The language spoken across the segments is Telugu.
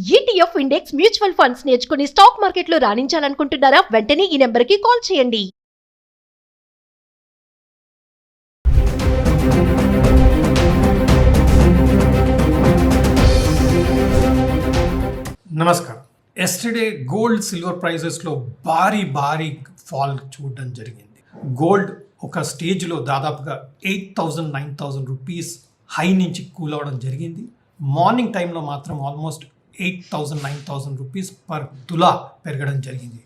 ETF ఇండెక్స్ మ్యూచువల్ ఫండ్స్ నేర్చుకుని స్టాక్ మార్కెట్లో రాణించాలనుకుంటున్నారా? వెంటనే ఈ నెంబర్కి కాల్ చేయండి. నమస్కారం. ఎస్టర్డే గోల్డ్ సిల్వర్ ప్రైజెస్లో భారీ ఫాల్ చూడడం జరిగింది. గోల్డ్ ఒక స్టేజ్లో దాదాపుగా 8,000 9,000 రూపీస్ హై నుంచి కూల్ అవ్వడం జరిగింది. మార్నింగ్ టైంలో మాత్రం ఆల్మోస్ట్ 8,000 9,000 రూపీస్ పర్ తులా పెరగడం జరిగింది.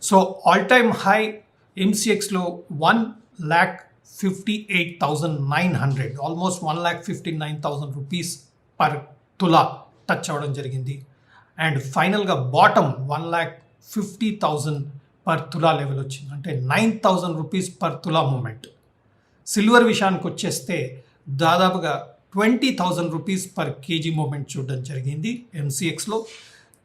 సో ఆల్ టైమ్ హై ఎంసీఎక్స్లో 1,58,900 almost 1,59,000 rupees per tola touch అవ్వడం జరిగింది. అండ్ ఫైనల్గా బాటమ్ 1,50,000 పర్ తులా లెవెల్ వచ్చింది. అంటే 9,000 రూపీస్ పర్ తులా మూమెంట్. సిల్వర్ విషయానికి వచ్చేస్తే దాదాపుగా 20,000 రూపీస్ పర్ కేజీ మూమెంట్ చూడడం జరిగింది. ఎంసీఎక్స్లో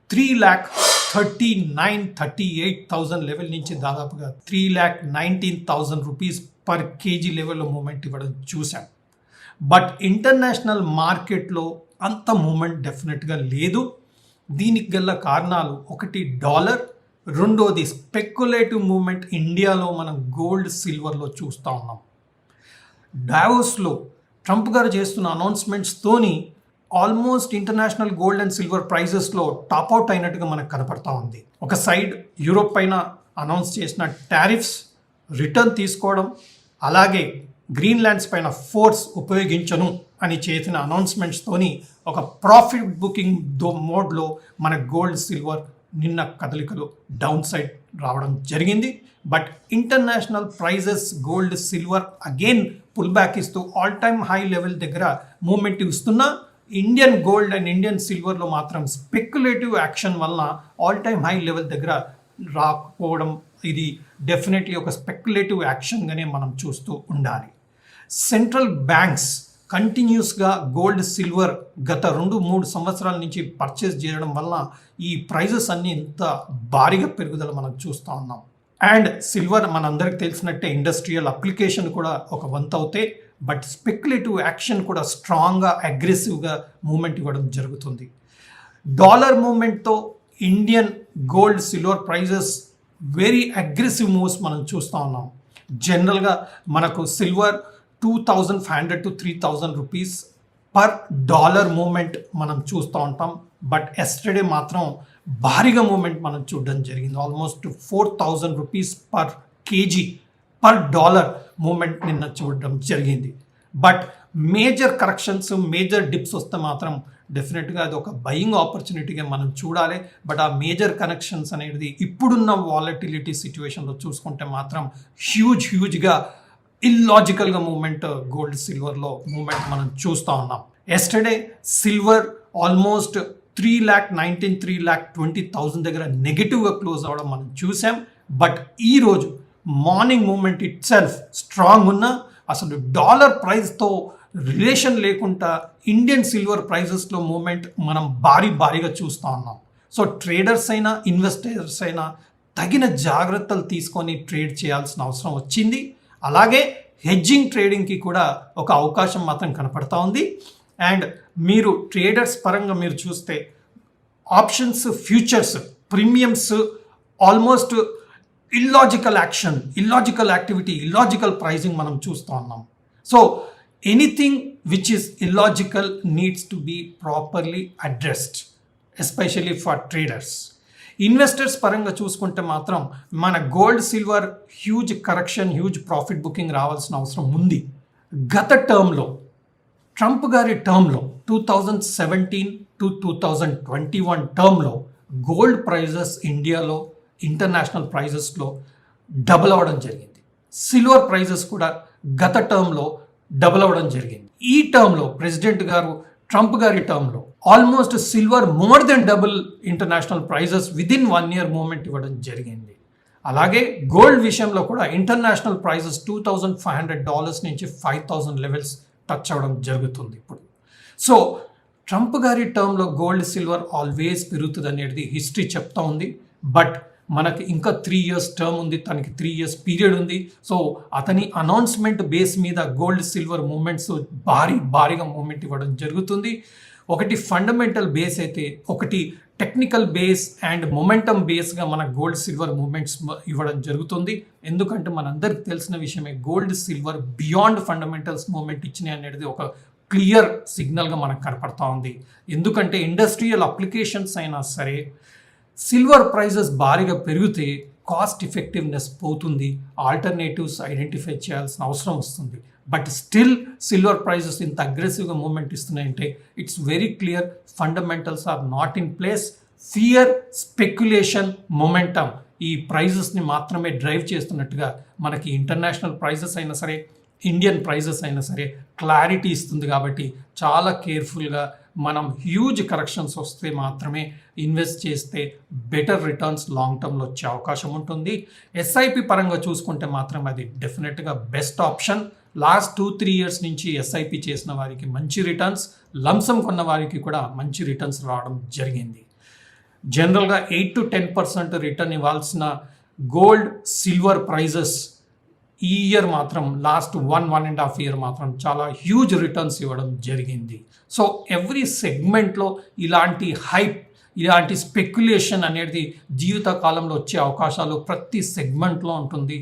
3,39,38,000 లెవెల్ నుంచి దాదాపుగా 3,19,000 రూపీస్ పర్ కేజీ లెవెల్లో మూమెంట్ ఇవ్వడం చూసాం. బట్ ఇంటర్నేషనల్ మార్కెట్లో అంత మూమెంట్ డెఫినెట్గా లేదు. దీనికి గల కారణాలు ఒకటి డాలర్, రెండోది స్పెక్యులేటివ్ మూమెంట్ ఇండియాలో మనం గోల్డ్ సిల్వర్లో చూస్తూ ఉన్నాం. డావోస్లో ట్రంప్ గారు చేస్తున్న అనౌన్స్మెంట్స్తోని almost international gold and silver ప్రైజెస్లో టాప్అవుట్ అయినట్టుగా మనకు కనపడతా ఉంది. ఒక సైడ్ యూరోప్ పైన అనౌన్స్ చేసిన టారిఫ్స్ రిటర్న్ తీసుకోవడం, అలాగే గ్రీన్లాండ్స్ పైన ఫోర్స్ ఉపయోగించను అని చేసిన అనౌన్స్మెంట్స్తోని ఒక ప్రాఫిట్ బుకింగ్ మోడ్లో మన గోల్డ్ సిల్వర్ నిన్న కదలికలు డౌన్ సైడ్ రావడం జరిగింది. But international prices gold silver again pull back ఇస్తూ ఆల్ టైమ్ హై లెవెల్ దగ్గర మూమెంట్ ఇస్తున్నా ఇండియన్ గోల్డ్ అండ్ ఇండియన్ సిల్వర్లో మాత్రం స్పెక్యులేటివ్ యాక్షన్ వలన ఆల్ టైమ్ హై లెవెల్ దగ్గర రాకపోవడం, ఇది డెఫినెట్లీ ఒక స్పెక్యులేటివ్ యాక్షన్గానే మనం చూస్తూ ఉండాలి. సెంట్రల్ బ్యాంక్స్ కంటిన్యూస్గా గోల్డ్ సిల్వర్ గత 2-3 సంవత్సరాల నుంచి పర్చేస్ చేయడం వల్ల ఈ ప్రైజెస్ అన్నీ ఇంత భారీగా పెరుగుదల మనం చూస్తూ ఉన్నాం. అండ్ సిల్వర్ మనందరికి తెలిసినట్టే ఇండస్ట్రియల్ అప్లికేషన్ కూడా ఒక వంతు అవుతాయి. బట్ స్పెక్యులేటివ్ యాక్షన్ కూడా స్ట్రాంగ్గా అగ్రెసివ్గా మూమెంట్ ఇవ్వడం జరుగుతుంది. డాలర్ మూమెంట్తో Indian gold silver prices very aggressive moves మనం చూస్తూ ఉన్నాం. జనరల్గా మనకు silver 2,500 to 3,000 rupees per dollar movement మనం చూస్తూ ఉంటాం. బట్ ఎస్టర్డే మాత్రం భారీగా మూమెంట్ మనం చూడడం జరిగింది. Almost 4,000 rupees per KG per dollar moment నిన్న చూడడం జరిగింది. But major corrections, major dips వస్తే మాత్రం డెఫినెట్గా అది ఒక బయింగ్ ఆపర్చునిటీగా మనం చూడాలి. బట్ ఆ మేజర్ కనెక్షన్స్ అనేది ఇప్పుడున్న వాలటిలిటీ సిచ్యువేషన్లో చూసుకుంటే మాత్రం హ్యూజ్గా ఇల్లాజికల్గా మూమెంట్ గోల్డ్ సిల్వర్లో మూమెంట్ మనం చూస్తూ ఉన్నాం. ఎస్టర్డే సిల్వర్ ఆల్మోస్ట్ 3,19,000 3,20,000 దగ్గర నెగిటివ్గా క్లోజ్ అవ్వడం మనం చూసాం. బట్ ఈరోజు morning moment itself strong ఉన్న అసలు డాలర్ ప్రైస్తో రిలేషన్ లేకుండా ఇండియన్ సిల్వర్ ప్రైజెస్లో మూమెంట్ మనం భారీగా చూస్తూ ఉన్నాం. సో ట్రేడర్స్ అయినా ఇన్వెస్టర్స్ అయినా తగిన జాగ్రత్తలు తీసుకొని ట్రేడ్ చేయాల్సిన అవసరం వచ్చింది. అలాగే హెడ్జింగ్ ట్రేడింగ్కి కూడా ఒక అవకాశం మాత్రం కనపడతా ఉంది. అండ్ మీరు ట్రేడర్స్ పరంగా మీరు చూస్తే options, futures, premiums almost illogical action, illogical activity, illogical pricing మనం చూస్తూ ఉన్నాం. So anything which is illogical needs to be properly addressed, especially for traders. Investors పరంగా చూసుకుంటే మాత్రం మన gold silver huge correction, huge profit booking రావాల్సిన అవసరం ఉంది. గత టర్మ్లో ట్రంప్ గారి టర్మ్లో 2017 to 2021 టర్మ్లో గోల్డ్ ప్రైజెస్ ఇండియాలో ఇంటర్నేషనల్ ప్రైజెస్లో డబుల్ అవ్వడం జరిగింది. సిల్వర్ ప్రైజెస్ కూడా గత టర్మ్లో డబుల్ అవ్వడం జరిగింది. ఈ టర్మ్లో ప్రెసిడెంట్ గారు ట్రంప్ గారి టర్మ్లో almost silver more than double international prices within 1 year moment ఇవ్వడం జరిగింది. అలాగే గోల్డ్ విషయంలో కూడా ఇంటర్నేషనల్ ప్రైజెస్ $2,500 నుంచి 5,000 లెవెల్స్ టచ్ అవ్వడం జరుగుతుంది ఇప్పుడు. సో ట్రంప్ గారి టర్మ్లో గోల్డ్ సిల్వర్ ఆల్వేస్ పెరుగుతుంది అనేది హిస్టరీ చెప్తా ఉంది. బట్ మనకి ఇంకా 3 years టర్మ్ ఉంది, తనకి 3 years పీరియడ్ ఉంది. సో అతని అనౌన్స్మెంట్ బేస్ మీద గోల్డ్ సిల్వర్ మూమెంట్స్ భారీగా మూమెంట్ ఇవ్వడం జరుగుతుంది. ఒకటి ఫండమెంటల్ బేస్ అయితే, ఒకటి టెక్నికల్ బేస్ అండ్ మొమెంటమ్ బేస్గా మన గోల్డ్ సిల్వర్ మూమెంట్స్ ఇవ్వడం జరుగుతుంది. ఎందుకంటే మనందరికి తెలిసిన విషయమే, gold silver beyond fundamentals moment ఇచ్చినాయి అనేది ఒక క్లియర్ సిగ్నల్గా మనకు కనపడతా ఉంది. ఎందుకంటే ఇండస్ట్రియల్ అప్లికేషన్స్ అయినా సరే సిల్వర్ ప్రైజెస్ భారీగా పెరిగితే కాస్ట్ ఎఫెక్టివ్నెస్ పోతుంది, ఆల్టర్నేటివ్స్ ఐడెంటిఫై చేయాల్సిన అవసరం వస్తుంది. బట్ స్టిల్ సిల్వర్ ప్రైజెస్ ఇంత అగ్రెసివ్గా మూమెంట్ ఇస్తున్నాయంటే it's very clear, fundamentals are not in place. Fear, speculation, momentum ఈ ప్రైజెస్ని మాత్రమే డ్రైవ్ చేస్తున్నట్టుగా మనకి ఇంటర్నేషనల్ ప్రైజెస్ అయినా సరే, ఇండియన్ ప్రైజెస్ అయినా సరే క్లారిటీ ఇస్తుంది. కాబట్టి చాలా కేర్ఫుల్గా మనం హ్యూజ్ కరెక్షన్స్ వస్తే మాత్రమే ఇన్వెస్ట్ చేస్తే బెటర్ రిటర్న్స్ లాంగ్ టర్మ్లో వచ్చే అవకాశం ఉంటుంది. ఎస్ఐపి పరంగా చూసుకుంటే మాత్రం అది డెఫినెట్గా బెస్ట్ ఆప్షన్. లాస్ట్ 2-3 ఇయర్స్ నుంచి ఎస్ఐపి చేసిన వారికి మంచి రిటర్న్స్, లంసమ్ కొన్న వారికి కూడా మంచి రిటర్న్స్ రావడం జరిగింది. జనరల్గా 8-10% రిటర్న్ ఇవ్వాల్సిన గోల్డ్ సిల్వర్ ప్రైజెస్ ఈ ఇయర్ మాత్రం లాస్ట్ 1.5 ఇయర్ మాత్రం చాలా హ్యూజ్ రిటర్న్స్ ఇవ్వడం జరిగింది. సో ఎవ్రీ సెగ్మెంట్లో ఇలాంటి హైప్, ఇలాంటి స్పెక్యులేషన్ అనేది జీవితకాలంలో వచ్చే అవకాశాలు ప్రతి సెగ్మెంట్లో ఉంటుంది.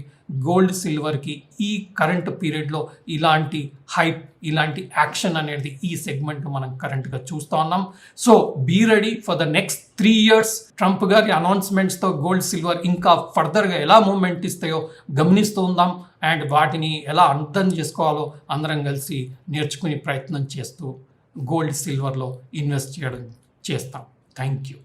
గోల్డ్ సిల్వర్కి ఈ కరెంట్ పీరియడ్లో ఇలాంటి హైప్, ఇలాంటి యాక్షన్ అనేది ఈ సెగ్మెంట్లో మనం కరెంట్గా చూస్తూ ఉన్నాం. So be ready for the next 3 years. Trump గారి అనౌన్స్మెంట్స్తో గోల్డ్ సిల్వర్ ఇంకా ఫర్దర్గా ఎలా మూమెంట్ ఇస్తాయో గమనిస్తూ ఉందాం. అండ్ వాటిని ఎలా అర్థం చేసుకోవాలో అందరం కలిసి నేర్చుకునే ప్రయత్నం చేస్తూ గోల్డ్ సిల్వర్లో ఇన్వెస్ట్ చేయడం చేస్తాం. Thank you.